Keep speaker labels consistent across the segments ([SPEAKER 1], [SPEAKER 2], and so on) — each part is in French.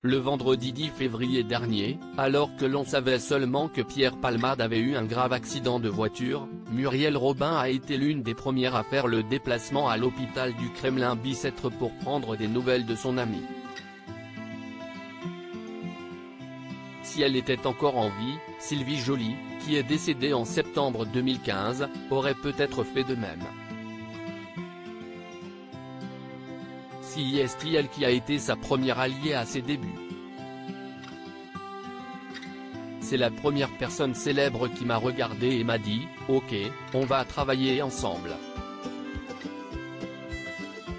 [SPEAKER 1] Le vendredi 10 février dernier, alors que l'on savait seulement que Pierre Palmade avait eu un grave accident de voiture, Muriel Robin a été l'une des premières à faire le déplacement à l'hôpital du Kremlin-Bicêtre pour prendre des nouvelles de son ami. Si elle était encore en vie, Sylvie Joly, qui est décédée en septembre 2015, aurait peut-être fait de même. C'est elle qui a été sa première alliée à ses débuts. C'est la première personne célèbre qui m'a regardé et m'a dit « Ok, on va travailler ensemble ».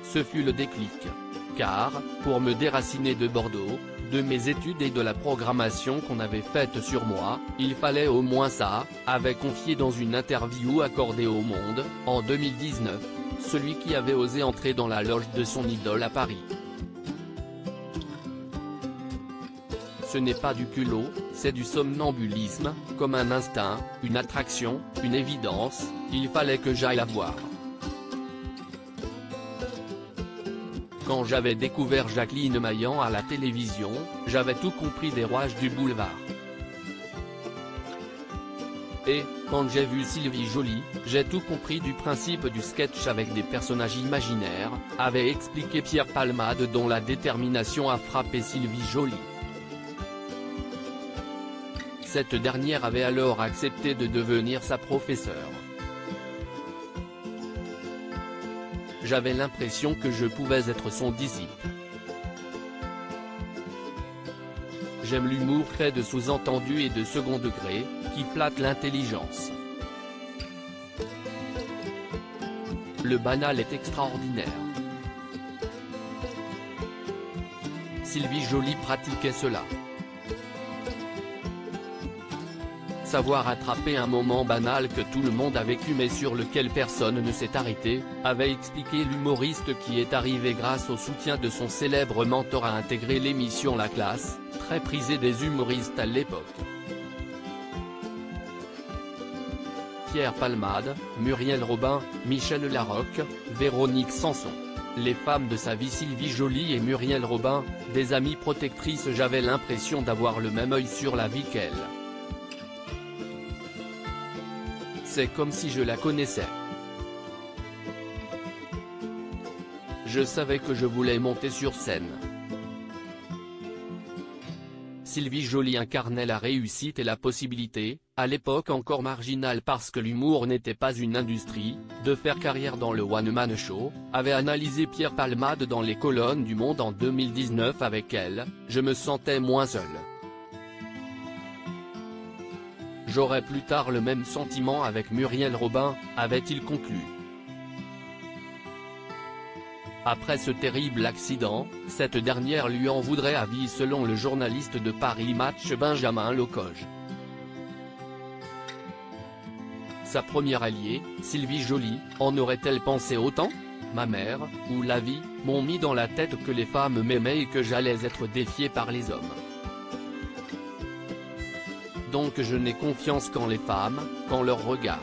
[SPEAKER 1] Ce fut le déclic. Car, pour me déraciner de Bordeaux, de mes études et de la programmation qu'on avait faite sur moi, il fallait au moins ça, avait confié dans une interview accordée au Monde, en 2019, celui qui avait osé entrer dans la loge de son idole à Paris. Ce n'est pas du culot, c'est du somnambulisme, comme un instinct, une attraction, une évidence, il fallait que j'aille la voir. Quand j'avais découvert Jacqueline Maillan à la télévision, j'avais tout compris des rouages du boulevard. Et, quand j'ai vu Sylvie Joly, j'ai tout compris du principe du sketch avec des personnages imaginaires, avait expliqué Pierre Palmade dont la détermination a frappé Sylvie Joly. Cette dernière avait alors accepté de devenir sa professeure. J'avais l'impression que je pouvais être son disciple. J'aime l'humour fait de sous-entendus et de second degré, qui flatte l'intelligence. Le banal est extraordinaire. Sylvie Joly pratiquait cela. Savoir attraper un moment banal que tout le monde a vécu mais sur lequel personne ne s'est arrêté, avait expliqué l'humoriste qui est arrivé grâce au soutien de son célèbre mentor à intégrer l'émission La Classe, très prisée des humoristes à l'époque. Pierre Palmade, Muriel Robin, Michel Larocque, Véronique Sanson. Les femmes de sa vie Sylvie Joly et Muriel Robin, des amies protectrices. J'avais l'impression d'avoir le même œil sur la vie qu'elle. C'est comme si je la connaissais. Je savais que je voulais monter sur scène. Sylvie Joly incarnait la réussite et la possibilité, à l'époque encore marginale parce que l'humour n'était pas une industrie, de faire carrière dans le one-man show, avait analysé Pierre Palmade dans les colonnes du Monde en 2019 avec elle, je me sentais moins seul. J'aurais plus tard le même sentiment avec Muriel Robin, avait-il conclu. Après ce terrible accident, cette dernière lui en voudrait à vie selon le journaliste de Paris Match Benjamin Lecoq. Sa première alliée, Sylvie Joly, en aurait-elle pensé autant? Ma mère, ou la vie, m'ont mis dans la tête que les femmes m'aimaient et que j'allais être défié par les hommes. Donc je n'ai confiance qu'en les femmes, qu'en leur regard.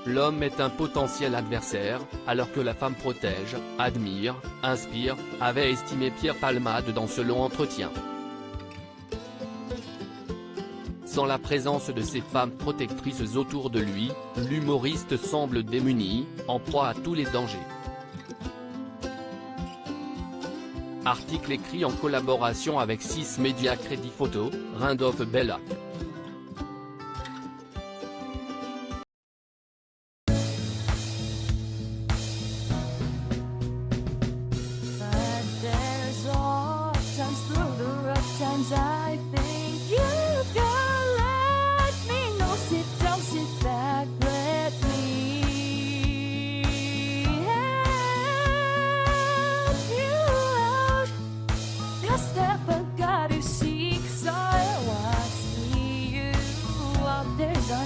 [SPEAKER 1] L'homme est un potentiel adversaire, alors que la femme protège, admire, inspire, avait estimé Pierre Palmade dans ce long entretien. Sans la présence de ces femmes protectrices autour de lui, l'humoriste semble démuni, en proie à tous les dangers. Article écrit en collaboration avec 6 médias Crédit Photo, Rindolph Bellac.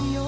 [SPEAKER 2] On your